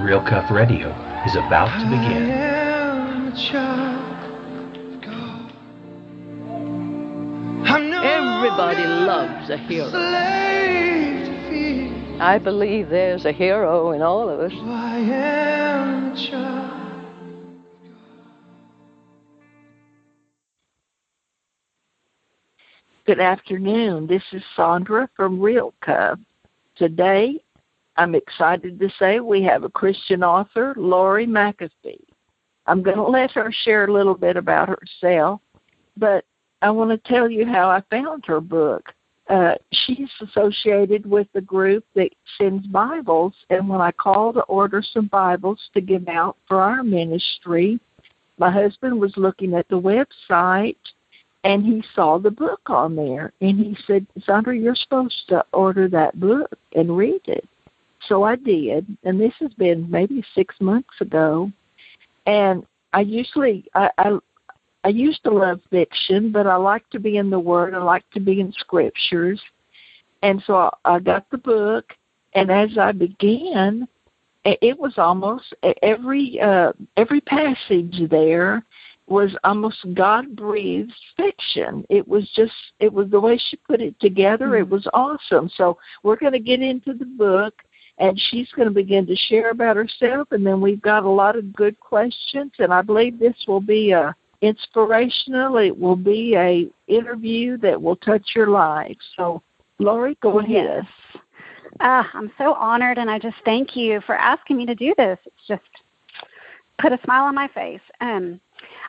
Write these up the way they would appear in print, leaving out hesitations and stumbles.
Real Cuff Radio is about to begin. Everybody loves a hero. I believe there's a hero in all of us. Good afternoon. This is Sandra from Real Cuff. Today, I'm excited to say we have a Christian author, Laurie Macafee. I'm going to let her share a little bit about herself, but I want to tell you how I found her book. She's associated with the group that sends Bibles, and when I called to order some Bibles to give out for our ministry, my husband was looking at the website, and he saw the book on there, and he said, Sandra, you're supposed to order that book and read it. So I did, and this has been maybe 6 months ago, and I used to love fiction, but I like to be in the Word. I like to be in Scriptures. And so I got the book, and as I began, it was almost every passage there was almost God-breathed fiction. It was the way she put it together. It was awesome. So we're going to get into the book, and she's going to begin to share about herself, and then we've got a lot of good questions, and I believe this will be inspirational. It will be a interview that will touch your life. So, Laurie, go ahead. Yes. I'm so honored, and I just thank you for asking me to do this. It's just put a smile on my face.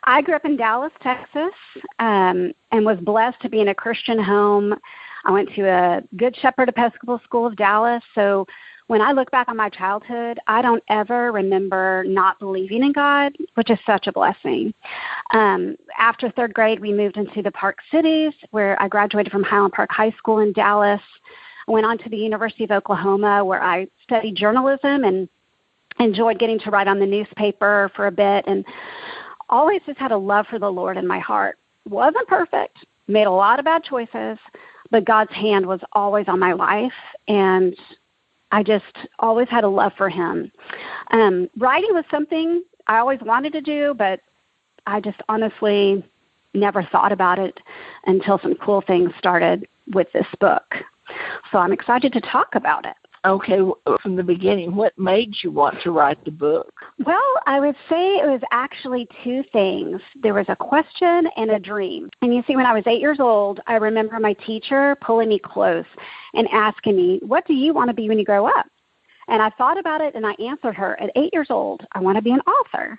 I grew up in Dallas, Texas, and was blessed to be in a Christian home. I went to a Good Shepherd Episcopal School of Dallas, so when I look back on my childhood, I don't ever remember not believing in God, which is such a blessing. After third grade, we moved into the Park Cities, where I graduated from Highland Park High School in Dallas. I went on to the University of Oklahoma, where I studied journalism and enjoyed getting to write on the newspaper for a bit, and always just had a love for the Lord in my heart. Wasn't perfect, made a lot of bad choices, but God's hand was always on my life, and I just always had a love for him. Writing was something I always wanted to do, but I just honestly never thought about it until some cool things started with this book. So I'm excited to talk about it. Okay, from the beginning, what made you want to write the book? Well, I would say it was actually two things. There was a question and a dream. And you see, when I was 8 years old, I remember my teacher pulling me close and asking me, what do you want to be when you grow up? And I thought about it, and I answered her, at 8 years old, I want to be an author.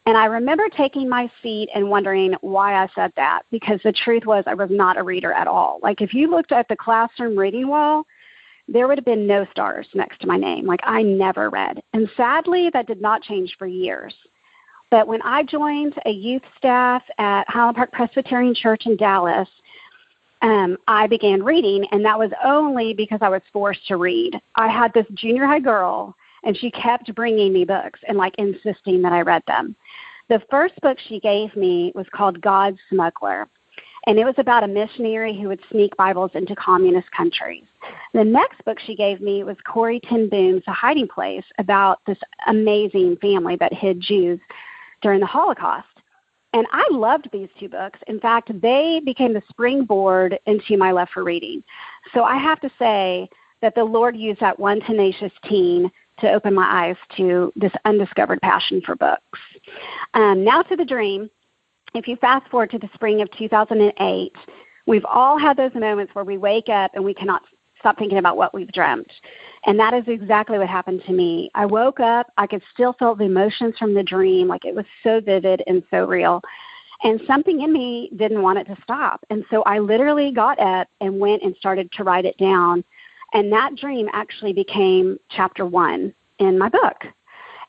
And I remember taking my seat and wondering why I said that, because the truth was I was not a reader at all. Like, if you looked at the classroom reading wall, there would have been no stars next to my name. Like, I never read. And sadly, that did not change for years. But when I joined a youth staff at Highland Park Presbyterian Church in Dallas, I began reading, and that was only because I was forced to read. I had this junior high girl, and she kept bringing me books and, insisting that I read them. The first book she gave me was called God's Smuggler, and it was about a missionary who would sneak Bibles into communist countries. The next book she gave me was Corrie ten Boom's A Hiding Place, about this amazing family that hid Jews during the Holocaust. And I loved these two books. In fact, they became the springboard into my love for reading. So I have to say that the Lord used that one tenacious teen to open my eyes to this undiscovered passion for books. Now to the dream. If you fast forward to the spring of 2008, we've all had those moments where we wake up and we cannot stop thinking about what we've dreamt. And that is exactly what happened to me. I woke up, I could still feel the emotions from the dream, like it was so vivid and so real. And something in me didn't want it to stop. And so I literally got up and went and started to write it down. And that dream actually became chapter 1 in my book.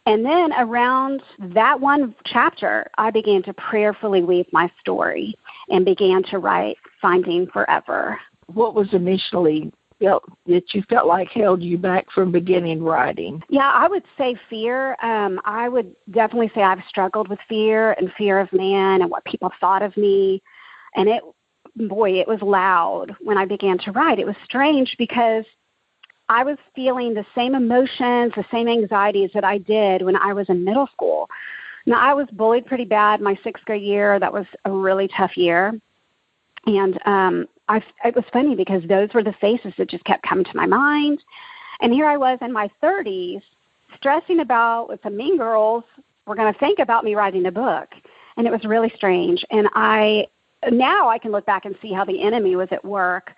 And then around that one chapter, I began to prayerfully weave my story and began to write Finding Forever. What was initially that you felt like held you back from beginning writing? Yeah, I would say fear. I would definitely say I've struggled with fear and fear of man and what people thought of me. And it was loud when I began to write. It was strange because I was feeling the same emotions, the same anxieties that I did when I was in middle school. Now, I was bullied pretty bad my 6th grade year. That was a really tough year. And it was funny because those were the faces that just kept coming to my mind. And here I was in my 30s stressing about what some mean girls were going to think about me writing a book. And it was really strange. And now I can look back and see how the enemy was at work.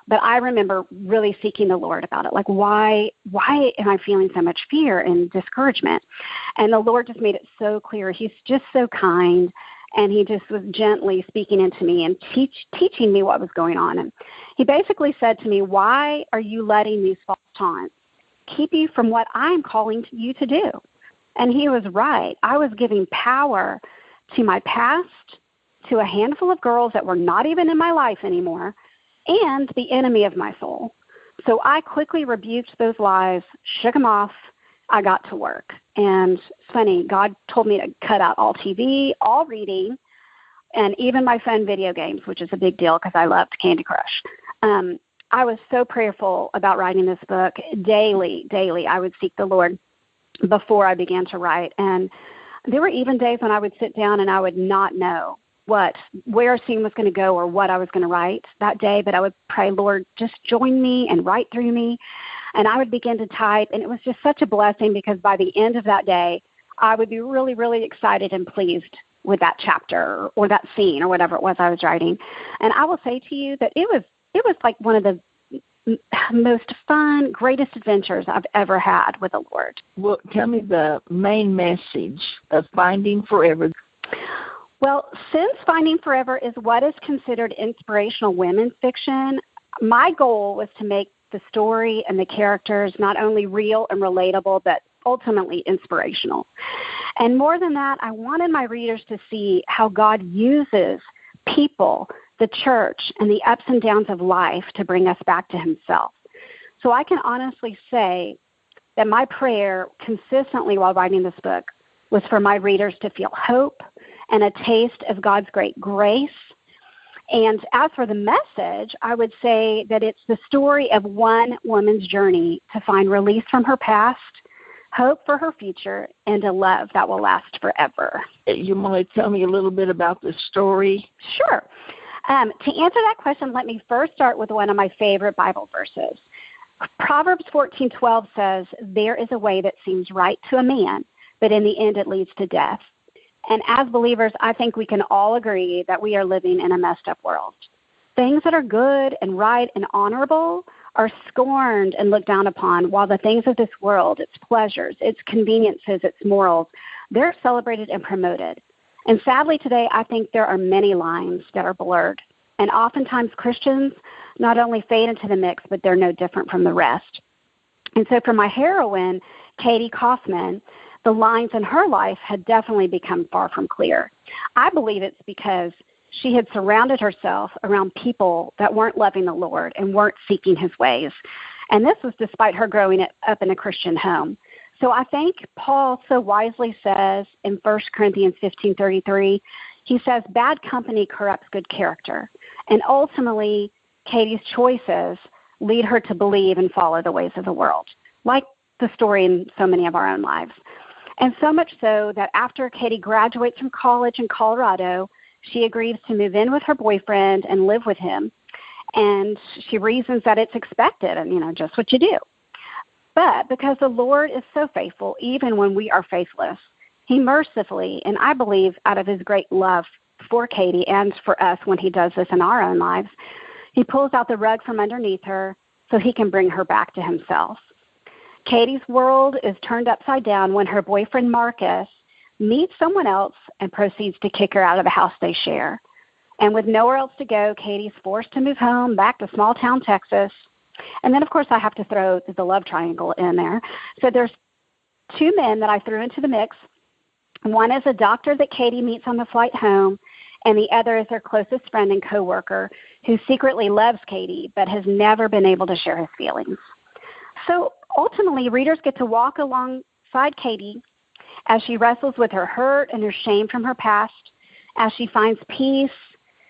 But I remember really seeking the Lord about it. Like, why am I feeling so much fear and discouragement? And the Lord just made it so clear. He's just so kind, and he just was gently speaking into me and teaching me what was going on. And he basically said to me, why are you letting these false taunts keep you from what I'm calling you to do? And he was right. I was giving power to my past, to a handful of girls that were not even in my life anymore, and the enemy of my soul. So I quickly rebuked those lies, shook them off. I got to work. And it's funny, God told me to cut out all TV, all reading, and even my fun video games, which is a big deal because I loved Candy Crush. I was so prayerful about writing this book. Daily, I would seek the Lord before I began to write. And there were even days when I would sit down and I would not know where a scene was going to go or what I was going to write that day, but I would pray, Lord, just join me and write through me. And I would begin to type, and it was just such a blessing because by the end of that day, I would be really, really excited and pleased with that chapter or that scene or whatever it was I was writing. And I will say to you that it was like one of the most fun, greatest adventures I've ever had with the Lord. Well, tell me the main message of Finding Forever. Well, since Finding Forever is what is considered inspirational women's fiction, my goal was to make the story and the characters not only real and relatable, but ultimately inspirational. And more than that, I wanted my readers to see how God uses people, the church, and the ups and downs of life to bring us back to himself. So I can honestly say that my prayer consistently while writing this book was for my readers to feel hope and a taste of God's great grace. And as for the message, I would say that it's the story of one woman's journey to find release from her past, hope for her future, and a love that will last forever. You want to tell me a little bit about the story? Sure. To answer that question, let me first start with one of my favorite Bible verses. Proverbs 14:12 says, "There is a way that seems right to a man, but in the end it leads to death." And as believers, I think we can all agree that we are living in a messed up world. Things that are good and right and honorable are scorned and looked down upon, while the things of this world, its pleasures, its conveniences, its morals, they're celebrated and promoted. And sadly today, I think there are many lines that are blurred. And oftentimes Christians not only fade into the mix, but they're no different from the rest. And so for my heroine, Katie Kaufman, the lines in her life had definitely become far from clear. I believe it's because she had surrounded herself around people that weren't loving the Lord and weren't seeking his ways. And this was despite her growing up in a Christian home. So I think Paul so wisely says in 1 Corinthians 15:33, he says, bad company corrupts good character. And ultimately, Katie's choices lead her to believe and follow the ways of the world, like the story in so many of our own lives. And so much so that after Katie graduates from college in Colorado, she agrees to move in with her boyfriend and live with him. And she reasons that it's expected and, just what you do. But because the Lord is so faithful, even when we are faithless, he mercifully, and I believe out of his great love for Katie and for us when he does this in our own lives, he pulls out the rug from underneath her so he can bring her back to himself. Katie's world is turned upside down when her boyfriend Marcus meets someone else and proceeds to kick her out of the house they share. And with nowhere else to go, Katie's forced to move home back to small town Texas. And then, of course, I have to throw the love triangle in there. So there's two men that I threw into the mix. One is a doctor that Katie meets on the flight home, and the other is her closest friend and coworker who secretly loves Katie but has never been able to share his feelings. So ultimately, readers get to walk alongside Katie as she wrestles with her hurt and her shame from her past, as she finds peace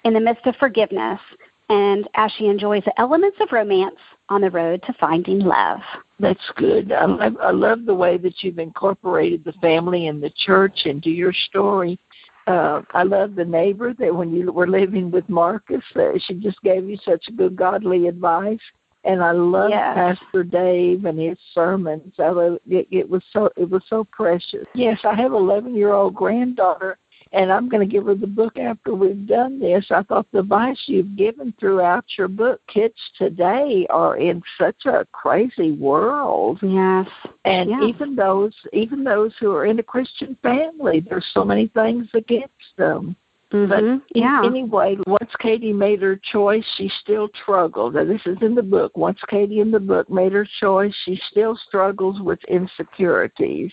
in the midst of forgiveness, and as she enjoys the elements of romance on the road to finding love. That's good. I love the way that you've incorporated the family and the church into your story. I love the neighbor that when you were living with Marcus, she just gave you such good godly advice. And I love Pastor Dave and his sermons. It was so precious. Yes, I have an 11-year-old granddaughter, and I'm going to give her the book after we've done this. I thought the advice you've given throughout your book, kids today are in such a crazy world. Yes. And even those who are in a Christian family, there's so many things against them. Mm-hmm. But anyway, once Katie made her choice, she still struggled. And this is in the book. Once Katie in the book made her choice, she still struggles with insecurities.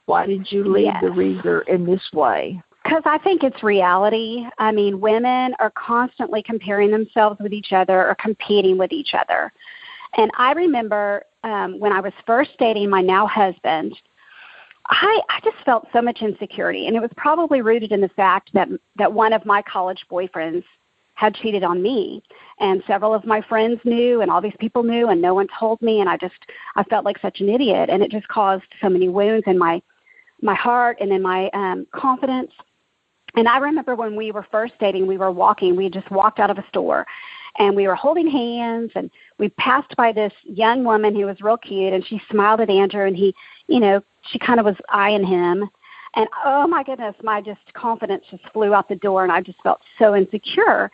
Why did you lead the reader in this way? Because I think it's reality. I mean, women are constantly comparing themselves with each other or competing with each other. And I remember when I was first dating my now husband, I just felt so much insecurity, and it was probably rooted in the fact that one of my college boyfriends had cheated on me, and several of my friends knew, and all these people knew, and no one told me, and I felt like such an idiot, and it just caused so many wounds in my heart and in my confidence. And I remember when we were first dating, we had just walked out of a store, and we were holding hands, and we passed by this young woman who was real cute, and she smiled at Andrew, and he, she kind of was eyeing him. And, oh, my goodness, my just confidence just flew out the door, and I just felt so insecure.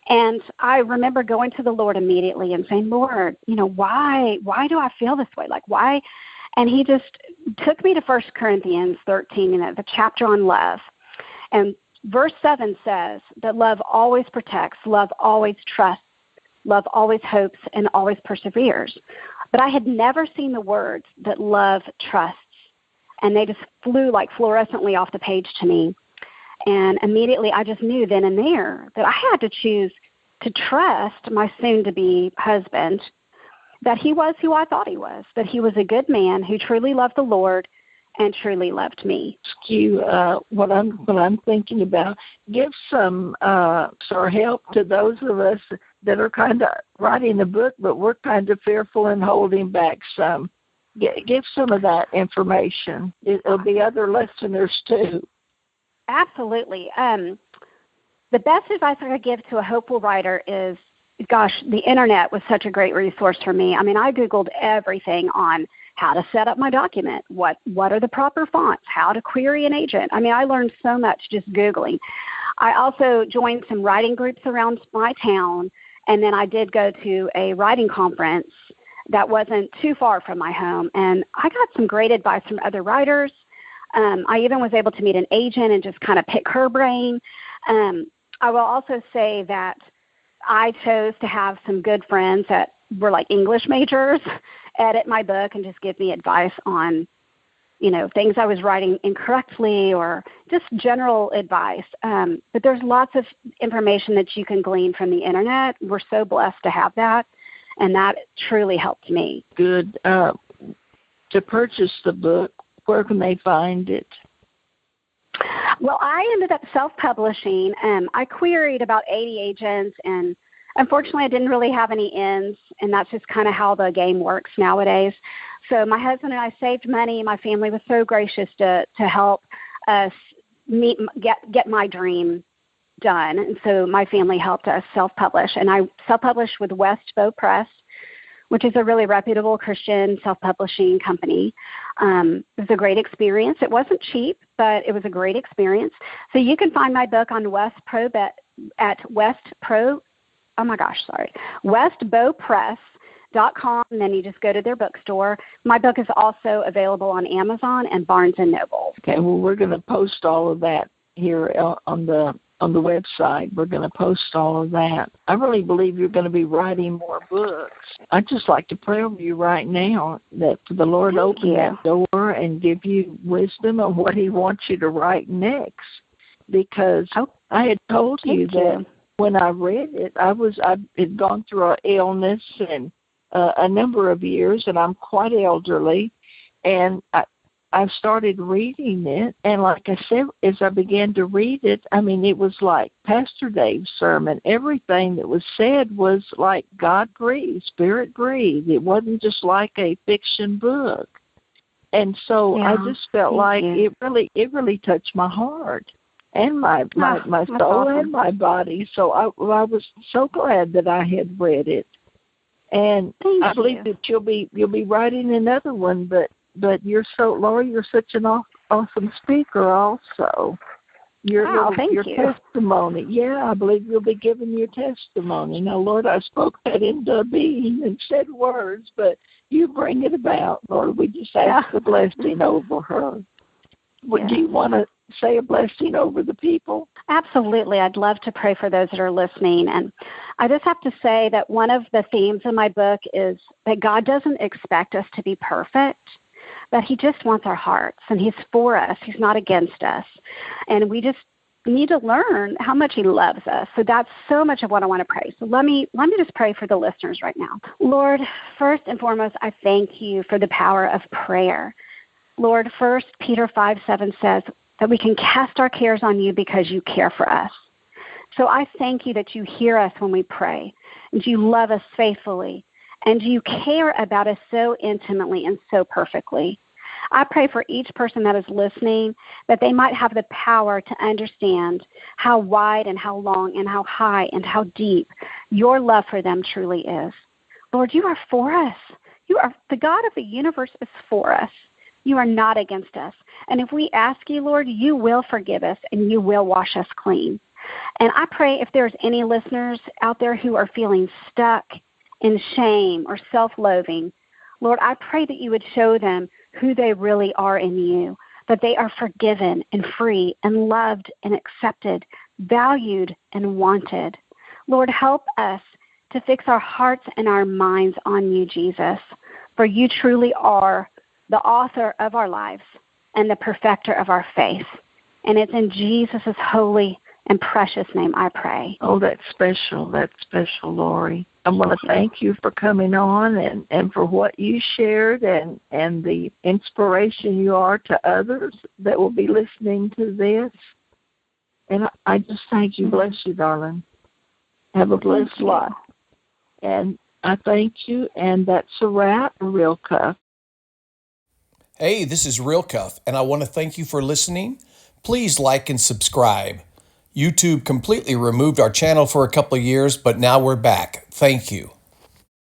And I remember going to the Lord immediately and saying, Lord, why do I feel this way? Like, why? And he just took me to 1 Corinthians 13, the chapter on love. And verse 7 says that love always protects, love always trusts, love always hopes, and always perseveres. But I had never seen the words that love trusts, and they just flew like fluorescently off the page to me. And immediately I just knew then and there that I had to choose to trust my soon-to-be husband, that he was who I thought he was, that he was a good man who truly loved the Lord and truly loved me. Ask you what I'm thinking about. Give some help to those of us that are kind of writing the book, but we're kind of fearful and holding back some. Give some of that information. It'll be other listeners too. Absolutely. The best advice I could give to a hopeful writer is, the internet was such a great resource for me. I mean, I Googled everything on how to set up my document, what are the proper fonts, how to query an agent. I mean, I learned so much just Googling. I also joined some writing groups around my town, and then I did go to a writing conference that wasn't too far from my home, and I got some great advice from other writers. I even was able to meet an agent and just kind of pick her brain. I will also say that I chose to have some good friends that were like English majors edit my book and just give me advice on, things I was writing incorrectly or just general advice. But there's lots of information that you can glean from the internet. We're so blessed to have that, and that truly helped me. Good. To purchase the book, where can they find it? Well, I ended up self-publishing. I queried about 80 agents, and unfortunately, I didn't really have any ends, and that's just kind of how the game works nowadays. So my husband and I saved money. My family was so gracious to help us get my dream done, and so my family helped us self-publish. And I self-published with West Bow Press, which is a really reputable Christian self-publishing company. It was a great experience. It wasn't cheap, but it was a great experience. So you can find my book on westbowpress.com, and then you just go to their bookstore. My book is also available on Amazon and Barnes & Noble. Okay, well, we're going to post all of that here on the website. We're going to post all of that. I really believe you're going to be writing more books. I'd just like to pray over you right now that the Lord open that door and give you wisdom on what he wants you to write next. Because I had told you that when I read it, I had gone through an illness and a number of years, and I'm quite elderly, and I started reading it, and like I said, as I began to read it, I mean, it was like Pastor Dave's sermon. Everything that was said was like God breathed, Spirit breathed. It wasn't just like a fiction book. And so I just felt like it really touched my heart and my soul awesome. and my body. So I was so glad that I had read it. And I believe that you'll be writing another one, but you're Laurie, you're such an awesome speaker also. Your testimony. Yeah, I believe you'll be giving your testimony. Now, Lord, I spoke that into being and said words, but you bring it about, Lord. We just ask the blessing over her. Do you want to say a blessing over the people? Absolutely. I'd love to pray for those that are listening. And I just have to say that one of the themes in my book is that God doesn't expect us to be perfect, but he just wants our hearts, and he's for us. He's not against us. And we just need to learn how much he loves us. So that's so much of what I want to pray. So let me just pray for the listeners right now. Lord, first and foremost, I thank you for the power of prayer. Lord, 1 Peter 5:7 says that we can cast our cares on you because you care for us. So I thank you that you hear us when we pray, and you love us faithfully, and you care about us so intimately and so perfectly. I pray for each person that is listening that they might have the power to understand how wide and how long and how high and how deep your love for them truly is. Lord, you are for us. You are the God of the universe is for us. You are not against us. And if we ask you, Lord, you will forgive us and you will wash us clean. And I pray if there's any listeners out there who are feeling stuck in shame or self-loathing, Lord, I pray that you would show them who they really are in you, that they are forgiven and free and loved and accepted, valued and wanted. Lord, help us to fix our hearts and our minds on you, Jesus, for you truly are the author of our lives and the perfecter of our faith. And it's in Jesus' holy and precious name I pray. Oh, that's special, Laurie. I want to thank you for coming on and for what you shared and the inspiration you are to others that will be listening to this. And I just thank you. Bless you, darling. Have a blessed life. And I thank you, and that's a wrap, Real Cuff. Hey, this is Real Cuff, and I want to thank you for listening. Please like and subscribe. YouTube completely removed our channel for a couple of years, but now we're back. Thank you.